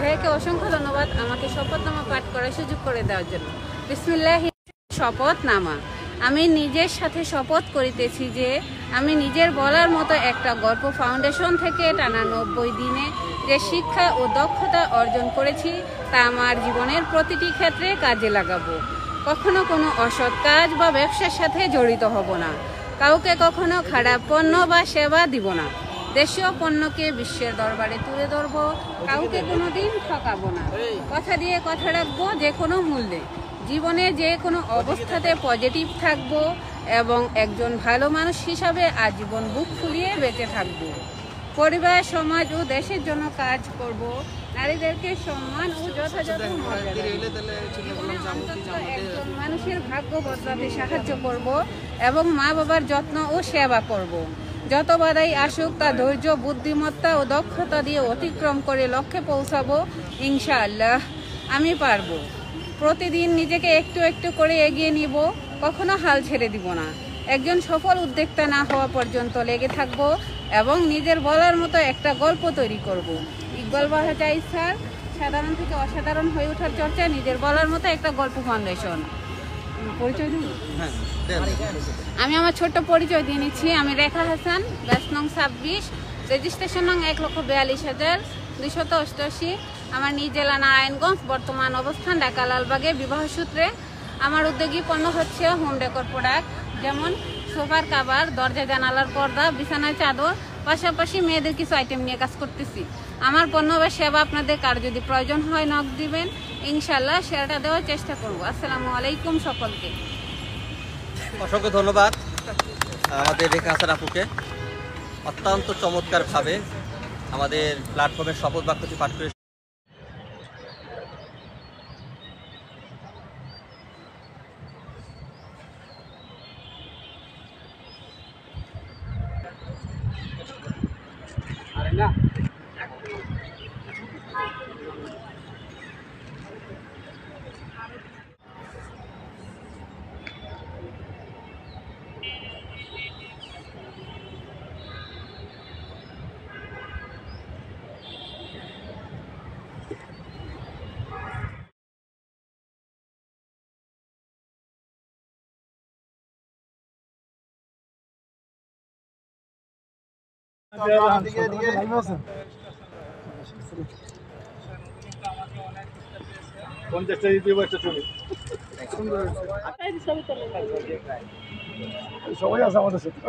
ভাইয়াকে অসংখ্য ধন্যবাদ আমাকে শপথনামা পাঠ করার সুযোগ করে দেওয়ার জন্য। বিসমিল্লাহি শপথনামা। আমি নিজের সাথে শপথ করিতেছি যে আমি নিজের বলার মতো একটা গল্প ফাউন্ডেশন থেকে টানা 90 দিনে যে শিক্ষা ও দক্ষতা অর্জন করেছি তা আমার জীবনের প্রতিটি ক্ষেত্রে কাজে লাগাবো। কখনো কোনো অসৎ কাজ বা ব্যবসার সাথে জড়িত হব না। কাউকে কখনো খারাপ পণ্য বা সেবা দিব না। দেশীয় পণ্যকে বিশ্বের দরবারে তুলে ধরবো। কাউকে কোনোদিন ঠকাবো না। কথা দিয়ে কথা রাখবো যে কোনো মূল্যে। জীবনে যে কোনো অবস্থাতে পজিটিভ থাকবো এবং একজন ভালো মানুষ হিসাবে আজীবন বুক ফুলিয়ে বেঁচে থাকবো। পরিবার, সমাজ ও দেশের জন্য কাজ করব। নারীদেরকে সম্মান ও যথাযথ মর্যাদা একজন মানুষের ভাগ্য বদলাতে সাহায্য করব এবং মা বাবার যত্ন ও সেবা করব। যত বাধাই আসুক তা ধৈর্য, বুদ্ধিমত্তা ও দক্ষতা দিয়ে অতিক্রম করে লক্ষ্যে পৌঁছাবো। ইনশাআল্লাহ আমি পারবো। প্রতিদিন নিজেকে একটু একটু করে এগিয়ে নিব, কখনো হাল ছেড়ে দিব না। একজন সফল উদ্যোক্তা না হওয়া পর্যন্ত লেগে থাকব এবং নিজের বলার মতো একটা গল্প তৈরি করব। ইকবাল বাহা চাই স্যার, সাধারণ থেকে অসাধারণ হয়ে ওঠার চর্চা, নিজের বলার মতো একটা গল্প ফাউন্ডেশন। পরিচয় দিন। আমি আমার ছোট্ট পরিচয় দিয়ে নিচ্ছি। আমি রেখা হাসান, ব্যাচ নং 26, রেজিস্ট্রেশন নং 1,42,288। আমার নিজ জেলা নারায়ণগঞ্জ, বর্তমান অবস্থান ঢাকা লালবাগে। বিবাহ সূত্রে আমার উদ্যোগী পণ্য হচ্ছে হোম ডেকোর প্রোডাক্ট, যেমন সোফার কাভার, দরজা জানালার পর্দা, বিছানার চাদর, পাশাপাশি মেয়েদের কিছু আইটেম নিয়ে কাজ করতেছি। আমার পণ্য বা সেবা আপনাদের কার যদি প্রয়োজন হয় নক দিবেন, ইনশাল্লাহ সেটা দেওয়ার চেষ্টা করব। আসসালামু আলাইকুম সকলকে। অসংখ্য ধন্যবাদ আমাদের রেখা হাসান আপুকে। অত্যন্ত চমৎকারভাবে আমাদের প্ল্যাটফর্মের শপথ বাক্যটি পাঠ করে না পঞ্চাশটা দ্বিতীয় একটা ছবি সবাই আছে আমাদের সাথে।